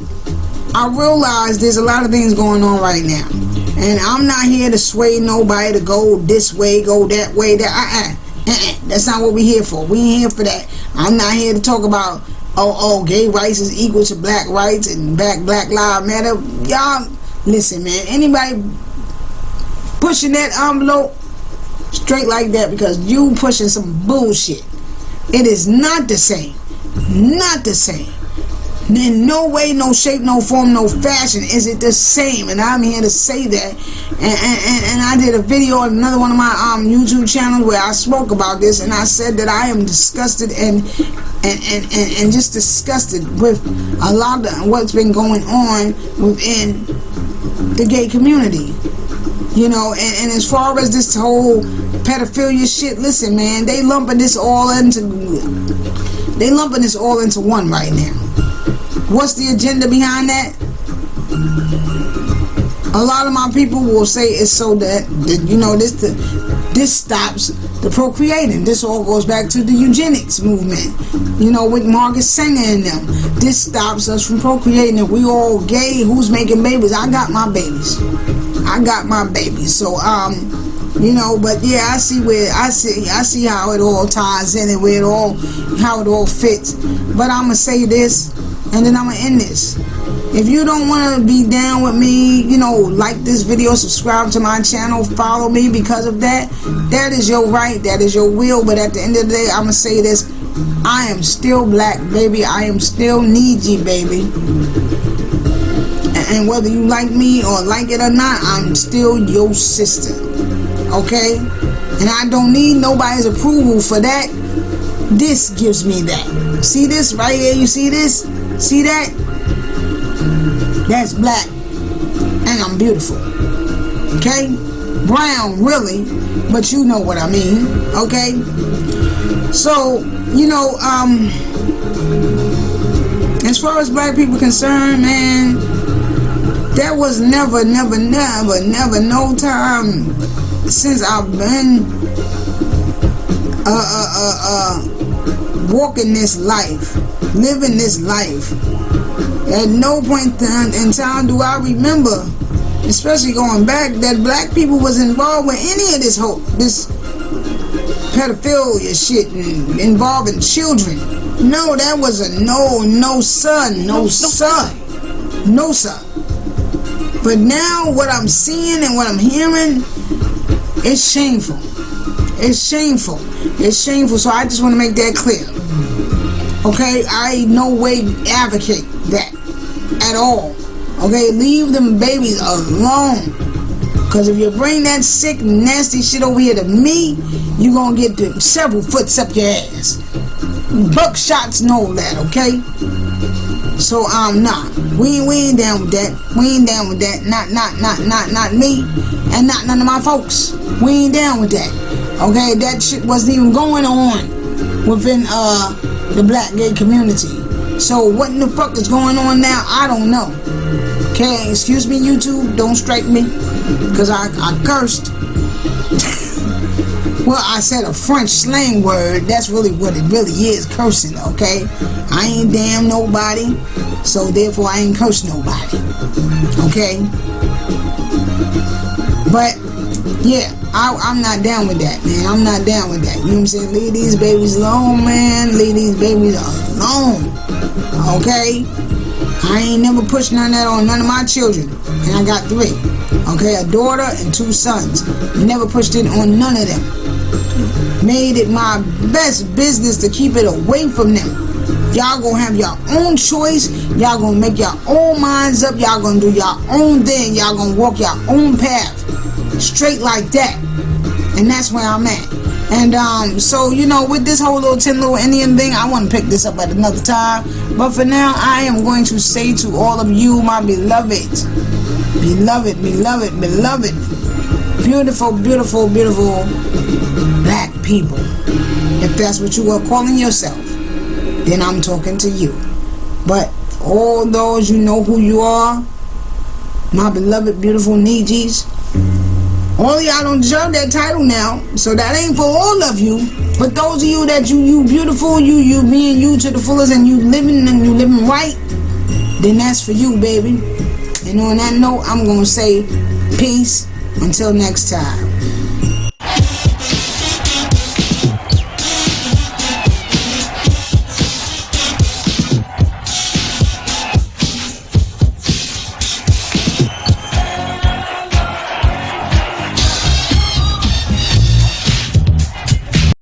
[SPEAKER 1] I realize there's a lot of things going on right now. And I'm not here to sway nobody to go this way, go that way. That's not what we're here for. We ain't here for that. I'm not here to talk about gay rights is equal to black rights and Black Lives Matter. Y'all, listen, man. Anybody pushing that envelope straight like that, because you pushing some bullshit. It is not the same. Not the same. In no way, no shape, no form, no fashion is it the same. And I'm here to say that. And I did a video on another one of my YouTube channels where I spoke about this, and I said that I am disgusted and just disgusted with a lot of what's been going on within the gay community. You know, and as far as this whole pedophilia shit, listen, man, they lumping this all into one right now. What's the agenda behind that? A lot of my people will say it's so that you know, this stops the procreating. This all goes back to the eugenics movement, you know, with Margaret Sanger and them. This stops us from procreating. If we all gay, who's making babies? I got my babies. So you know, but yeah, I see how it all ties in and how it all fits. But I'm gonna say this, and then I'm gonna end this. If you don't want to be down with me, you know, like this video, subscribe to my channel, follow me because of that. That is your right, that is your will. But at the end of the day, I'm gonna say this: I am still black, baby. I am still Niji, baby. And whether you like me or like it or not, I'm still your sister. Okay? And I don't need nobody's approval for that. This gives me that. See this right here? You see this? See that? That's black. And I'm beautiful. Okay? Brown, really. But you know what I mean. Okay? So, you know, as far as black people concerned, man, there was never no time since I've been walking this life, living this life. At no point in time do I remember, especially going back, that black people was involved with any of this pedophilia shit and involving children. No, that was a no son. But now what I'm seeing and what I'm hearing, it's shameful. It's shameful. It's shameful. So I just want to make that clear. Okay? I no way advocate that at all. Okay? Leave them babies alone. Because if you bring that sick, nasty shit over here to me, you're going to get several foots up your ass. Buckshots know that, okay? So nah, we ain't down with that. We ain't down with that. Not me, and not none of my folks. We ain't down with that. Okay, that shit wasn't even going on within the black gay community. So what in the fuck is going on now? I don't know. Okay, excuse me, YouTube, don't strike me, cause I cursed. Well, I said a French slang word. That's really what it really is, cursing, okay? I ain't damn nobody, so therefore I ain't curse nobody, okay? But, yeah, I'm not down with that, man. I'm not down with that. You know what I'm saying? Leave these babies alone, man. Leave these babies alone, okay? I ain't never pushed none of that on none of my children, and I got 3, okay? A daughter and 2 sons. Never pushed it on none of them. Made it my best business to keep it away from them. Y'all gonna have your own choice. Y'all gonna make your own minds up. Y'all gonna do your own thing. Y'all gonna walk your own path. Straight like that. And that's where I'm at. And so, you know, with this whole little 10 little Indian thing, I want to pick this up at another time. But for now, I am going to say to all of you, my beloved, beautiful black people, if that's what you are calling yourself, then I'm talking to you. But all those, you know who you are, my beloved beautiful Nijis. All of y'all don't deserve that title now, so that ain't for all of you. But those of you that you beautiful, you being you to the fullest, and you living right, then that's for you, baby. And on that note, I'm gonna say peace until next time.